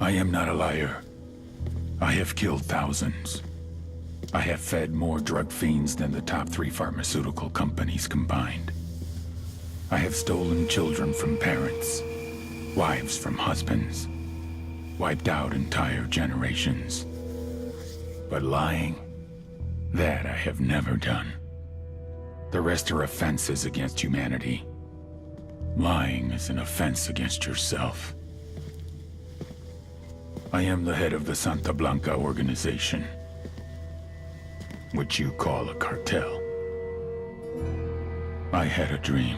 I am not a liar. I have killed thousands. I have fed more drug fiends than the top 3 pharmaceutical companies combined. I have stolen children from parents, wives from husbands, wiped out entire generations. But lying, that I have never done. The rest are offenses against humanity. Lying is an offense against yourself. I am the head of the Santa Blanca organization, which you call a cartel. I had a dream.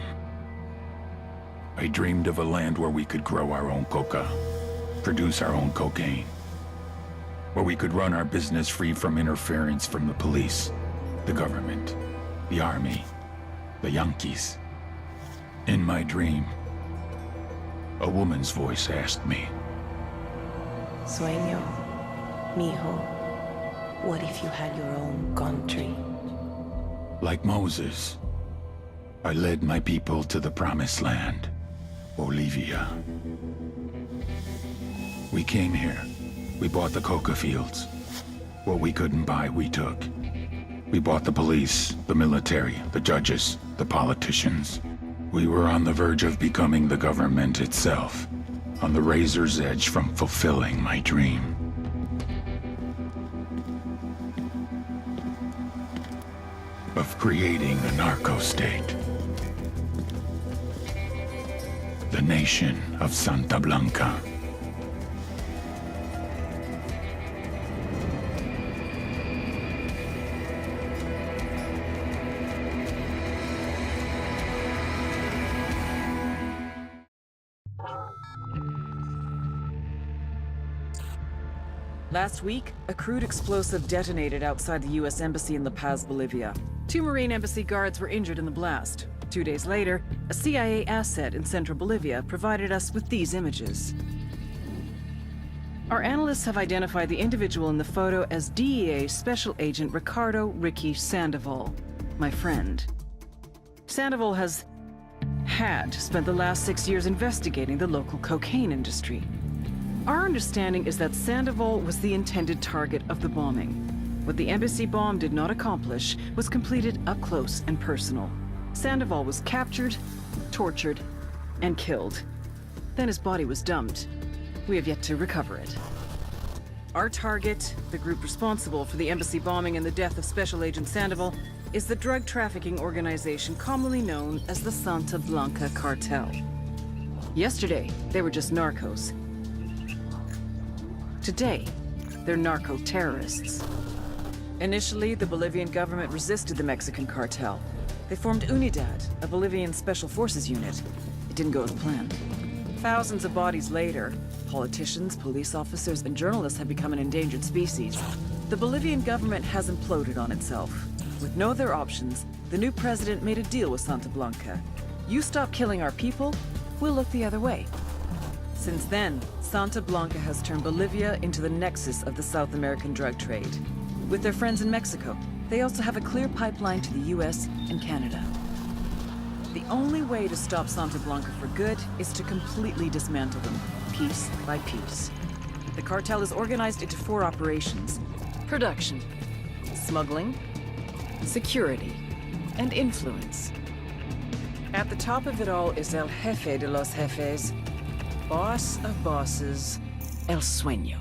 I dreamed of a land where we could grow our own coca, produce our own cocaine, where we could run our business free from interference from the police, the government, the army, the Yankees. In my dream, a woman's voice asked me, Sueño, mijo, what if you had your own country? like Moses, I led my people to the promised land, Bolivia. We came here. We bought the coca fields. What we couldn't buy, we took. We bought the police, the military, the judges, the politicians. We were on the verge of becoming the government itself, on the razor's edge from fulfilling my dream. Of creating a narco-state. The nation of Santa Blanca. Last week, a crude explosive detonated outside the U.S. Embassy in La Paz, Bolivia. 2 Marine Embassy guards were injured in the blast. 2 days later, a CIA asset in central Bolivia provided us with these images. Our analysts have identified the individual in the photo as DEA Special Agent Ricardo Ricky Sandoval, my friend. Sandoval had spent the last 6 years investigating the local cocaine industry. Our understanding is that Sandoval was the intended target of the bombing. What the embassy bomb did not accomplish was completed up close and personal. Sandoval was captured, tortured, and killed. Then his body was dumped. We have yet to recover it. Our target, the group responsible for the embassy bombing and the death of Special Agent Sandoval, is the drug trafficking organization commonly known as the Santa Blanca Cartel. Yesterday, they were just narcos. Today, they're narco-terrorists. Initially, the Bolivian government resisted the Mexican cartel. They formed UNIDAD, a Bolivian special forces unit. It didn't go as planned. Thousands of bodies later, politicians, police officers, and journalists have become an endangered species. The Bolivian government has imploded on itself. With no other options, the new president made a deal with Santa Blanca. You stop killing our people, we'll look the other way. Since then, Santa Blanca has turned Bolivia into the nexus of the South American drug trade. With their friends in Mexico, they also have a clear pipeline to the US and Canada. The only way to stop Santa Blanca for good is to completely dismantle them, piece by piece. The cartel is organized into 4 operations: production, smuggling, security, and influence. At the top of it all is El Jefe de los Jefes, boss of bosses, El Sueño.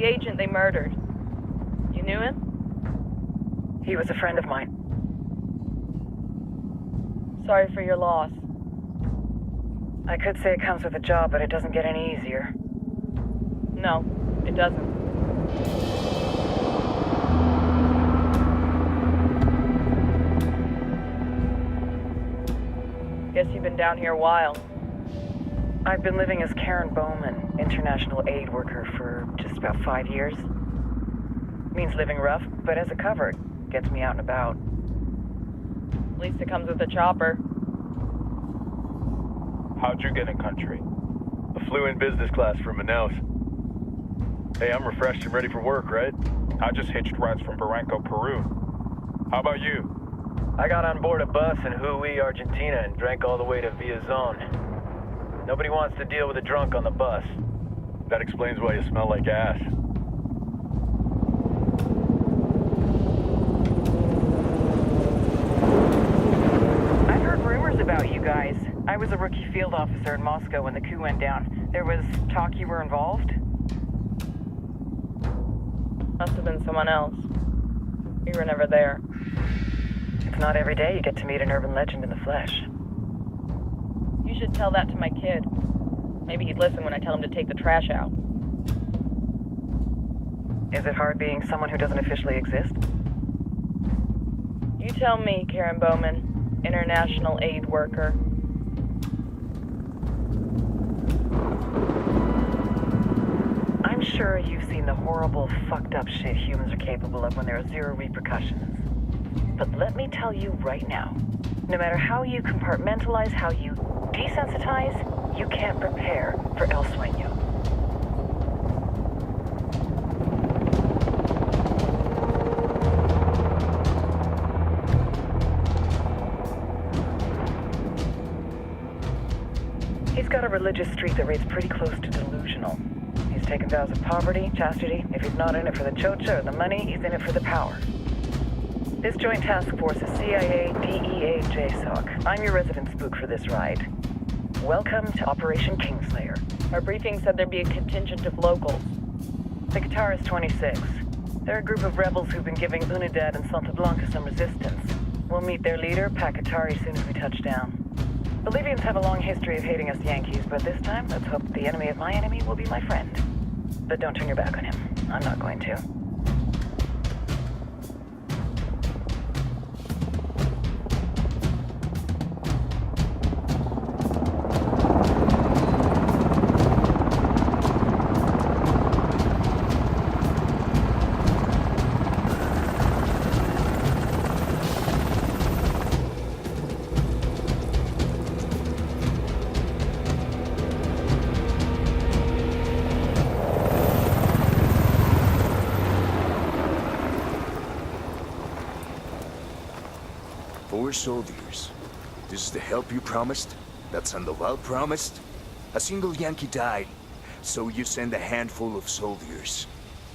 agent they murdered. You knew him? He was a friend of mine. Sorry for your loss. I could say it comes with a job, but it doesn't get any easier. No, it doesn't. Guess you've been down here a while. I've been living as Karen Bowman, international aid worker, for just about 5 years. Means living rough, but as a cover, it gets me out and about. At least it comes with a chopper. How'd you get in country? I flew in business class from Manaus. Hey, I'm refreshed and ready for work, right? I just hitched rides from Barranco, Peru. How about you? I got on board a bus in Hui, Argentina, and drank all the way to Villazon. Nobody wants to deal with a drunk on the bus. That explains why you smell like ass. I've heard rumors about you guys. I was a rookie field officer in Moscow when the coup went down. There was talk you were involved? Must have been someone else. We were never there. It's not every day you get to meet an urban legend in the flesh. You should tell that to my kid. Maybe he'd listen when I tell him to take the trash out. Is it hard being someone who doesn't officially exist? You tell me, Karen Bowman, international aid worker. I'm sure you've seen the horrible, fucked up shit humans are capable of when there are zero repercussions. But let me tell you right now, no matter how you compartmentalize, how you desensitize, you can't prepare for El Sueño. He's got a religious streak that rates pretty close to delusional. He's taken vows of poverty, chastity. If he's not in it for the chocha or the money, he's in it for the power. This joint task force is CIA, DEA, JSOC. I'm your resident spook for this ride. Welcome to Operation Kingslayer. Our briefing said there'd be a contingent of locals. The Guitarist 26. They're a group of rebels who've been giving Unidad and Santa Blanca some resistance. We'll meet their leader, Pakatari, soon as we touch down. Bolivians have a long history of hating us Yankees, but this time, let's hope the enemy of my enemy will be my friend. But don't turn your back on him. I'm not going to. Four soldiers. This is the help you promised? That Sandoval promised? A single Yankee died, so you send a handful of soldiers.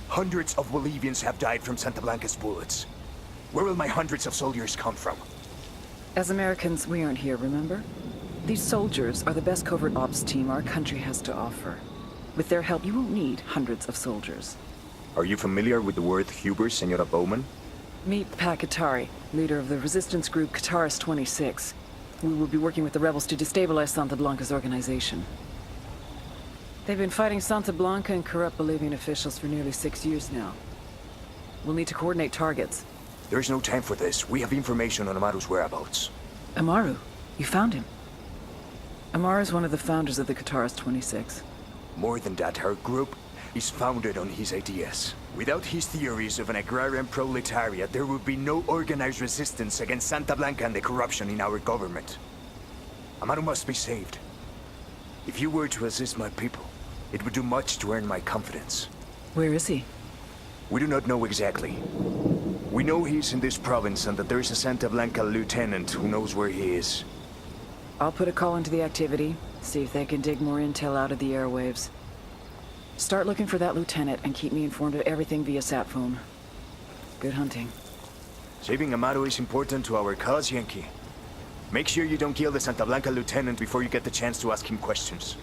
Hundreds of Bolivians have died from Santa Blanca's bullets. Where will my hundreds of soldiers come from? As Americans, we aren't here, remember? These soldiers are the best covert ops team our country has to offer. With their help, you won't need hundreds of soldiers. Are you familiar with the word hubris, Senora Bowman? Meet Pakatari, leader of the resistance group Guitarist 26. We will be working with the rebels to destabilize Santa Blanca's organization. They've been fighting Santa Blanca and corrupt Bolivian officials for nearly 6 years now. We'll need to coordinate targets. There's no time for this. We have information on Amaru's whereabouts. Amaru? You found him? Amaru is one of the founders of the Guitarist 26. More than that, our group is founded on his ideas. Without his theories of an agrarian proletariat, there would be no organized resistance against Santa Blanca and the corruption in our government. Amaru must be saved. If you were to assist my people, it would do much to earn my confidence. Where is he? We do not know exactly. We know he's in this province and that there is a Santa Blanca lieutenant who knows where he is. I'll put a call into the activity, see if they can dig more intel out of the airwaves. Start looking for that lieutenant and keep me informed of everything via sat phone. Good hunting. Saving Amaru is important to our cause, Yankee. Make sure you don't kill the Santa Blanca lieutenant before you get the chance to ask him questions.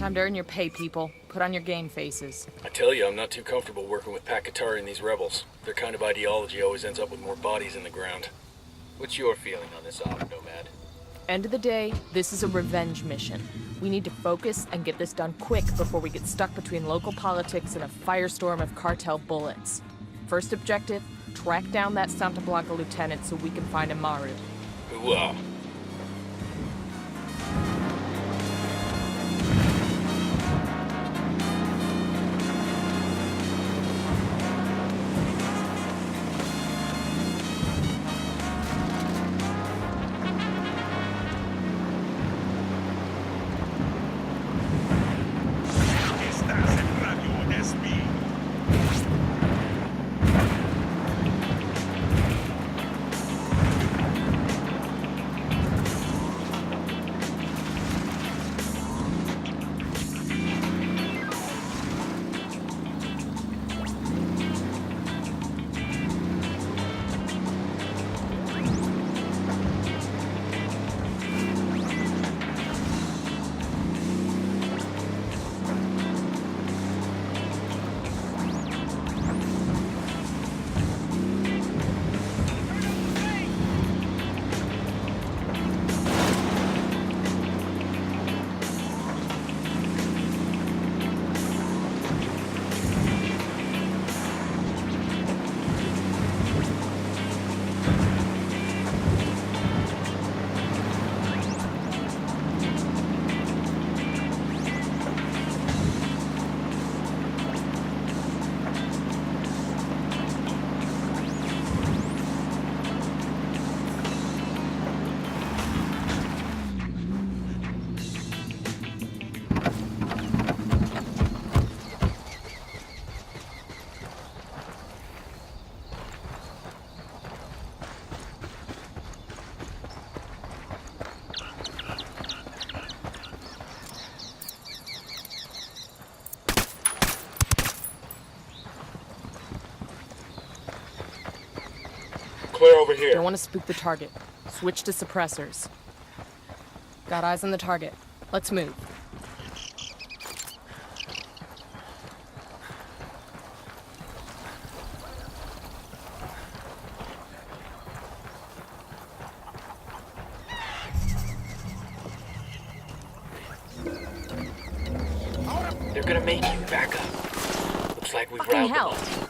Time to earn your pay, people. Put on your game faces. I tell you, I'm not too comfortable working with Pakatari and these rebels. Their kind of ideology always ends up with more bodies in the ground. What's your feeling on this op, Nomad? End of the day, this is a revenge mission. We need to focus and get this done quick before we get stuck between local politics and a firestorm of cartel bullets. First objective, track down that Santa Blanca lieutenant so we can find Amaru. Hooah. Clear over here. Don't want to spook the target. Switch to suppressors. Got eyes on the target. Let's move. They're gonna make you back up. Looks like we've Fucking routed hell. them all.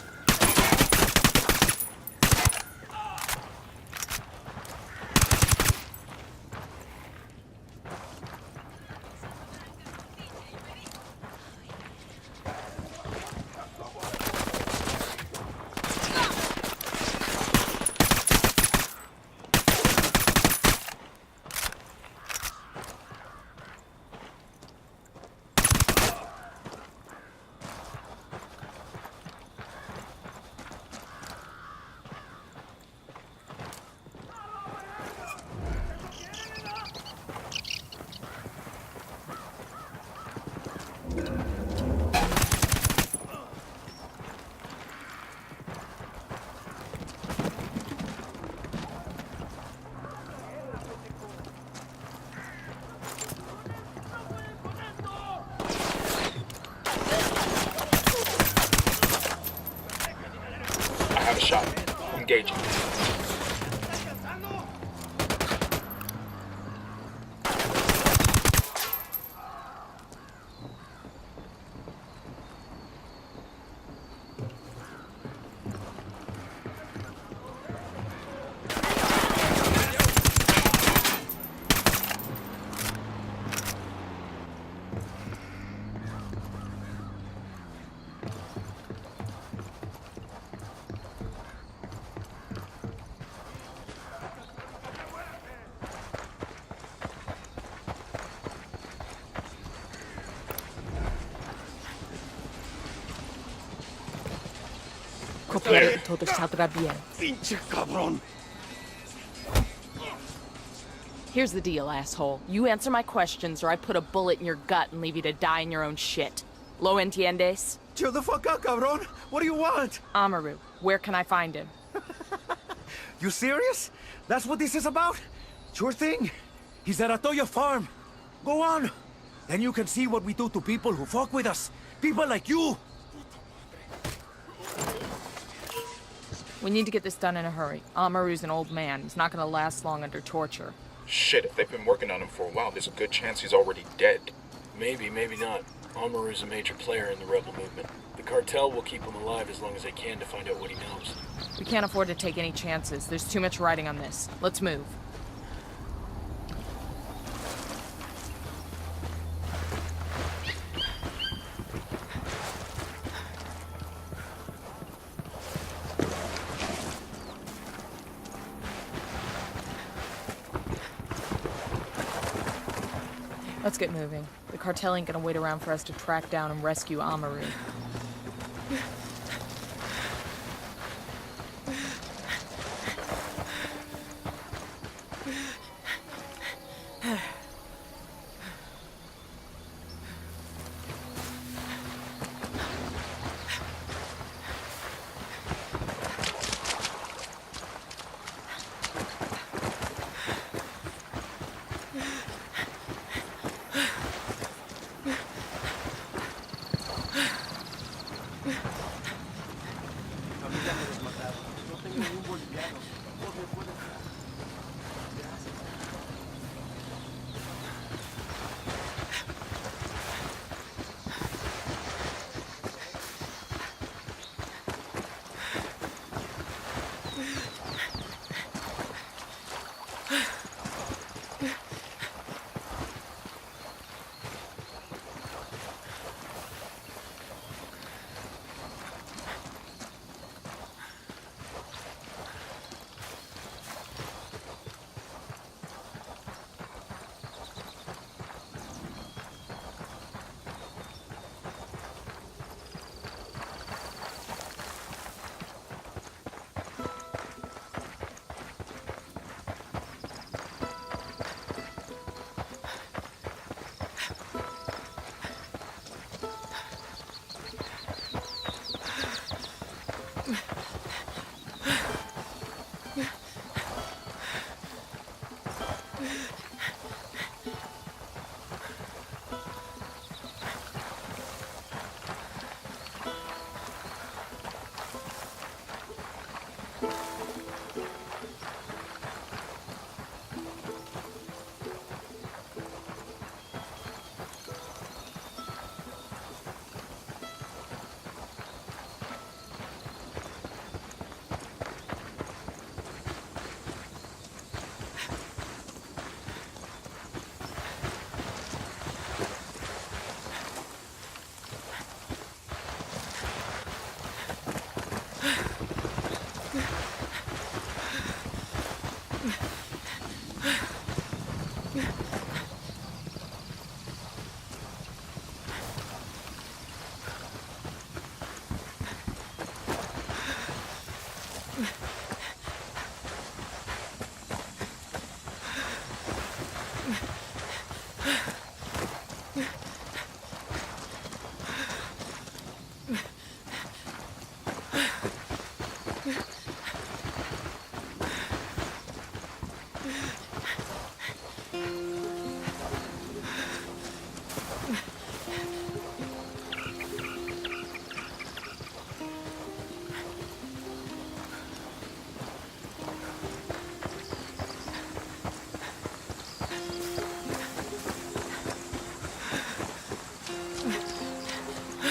I have a shot. Engaging. Copiare y todo saldrá bien. Pinche cabrón! Here's the deal, asshole. You answer my questions or I put a bullet in your gut and leave you to die in your own shit. Lo entiendes? Chill the fuck out, cabrón! What do you want? Amaru, where can I find him? You serious? That's what this is about? Sure thing. He's at Atoya Farm. Go on. Then you can see what we do to people who fuck with us. People like you! We need to get this done in a hurry. Amaru's an old man. He's not gonna last long under torture. Shit, if they've been working on him for a while, there's a good chance he's already dead. Maybe, maybe not. Amaru's a major player in the rebel movement. The cartel will keep him alive as long as they can to find out what he knows. We can't afford to take any chances. There's too much riding on this. Let's move. Let's get moving. The cartel ain't gonna wait around for us to track down and rescue Amaru.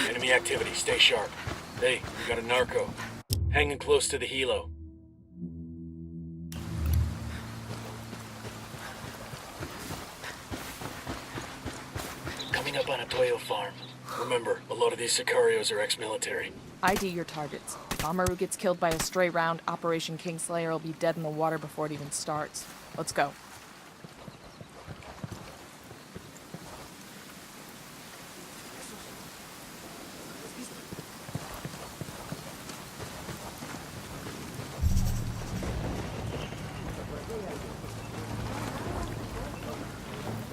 Enemy activity, stay sharp. Hey, we got a narco. Hanging close to the helo. Coming up on a Toyo farm. Remember, a lot of these Sicarios are ex-military. ID your targets. If Amaru gets killed by a stray round, Operation Kingslayer will be dead in the water before it even starts. Let's go.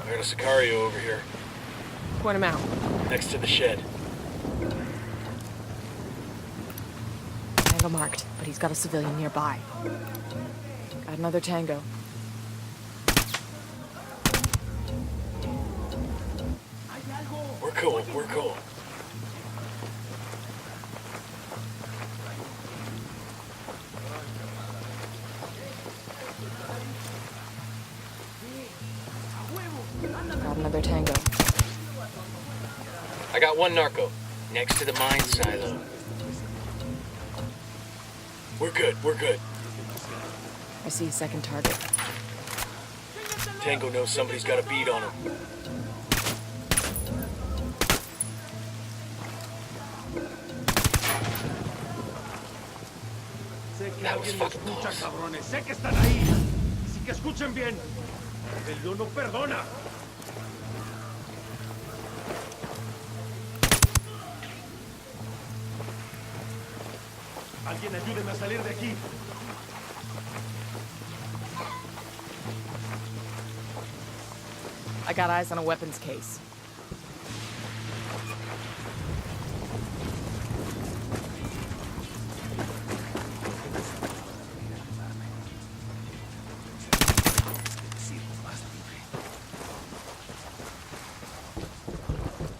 I got a Sicario over here, Point him out. next to the shed. Tango marked, but he's got a civilian nearby. Got another tango. We're cool, we're cool. Got another tango. I got one narco, next to the mine silo. We're good, we're good. I see a second target. Tango knows somebody's got a bead on him. That was fucking close. Sé que están ahí. Así que escuchen bien. El no perdona. Alguien ayúdeme a salir de aquí. I got eyes on a weapons case.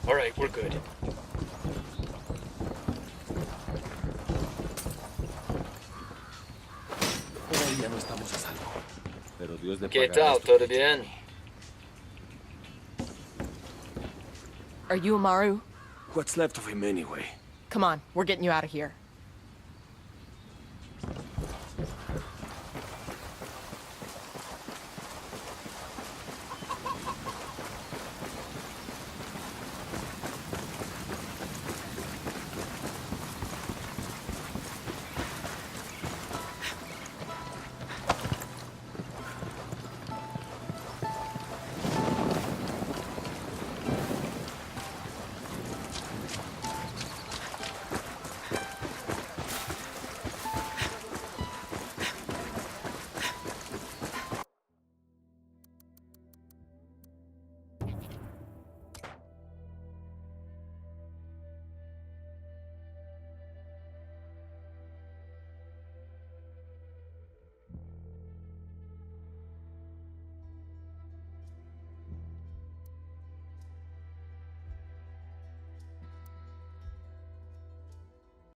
All right, we're good. ¿Qué tal? ¿Todo bien? Are you Amaru? What's left of him anyway? Come on, we're getting you out of here.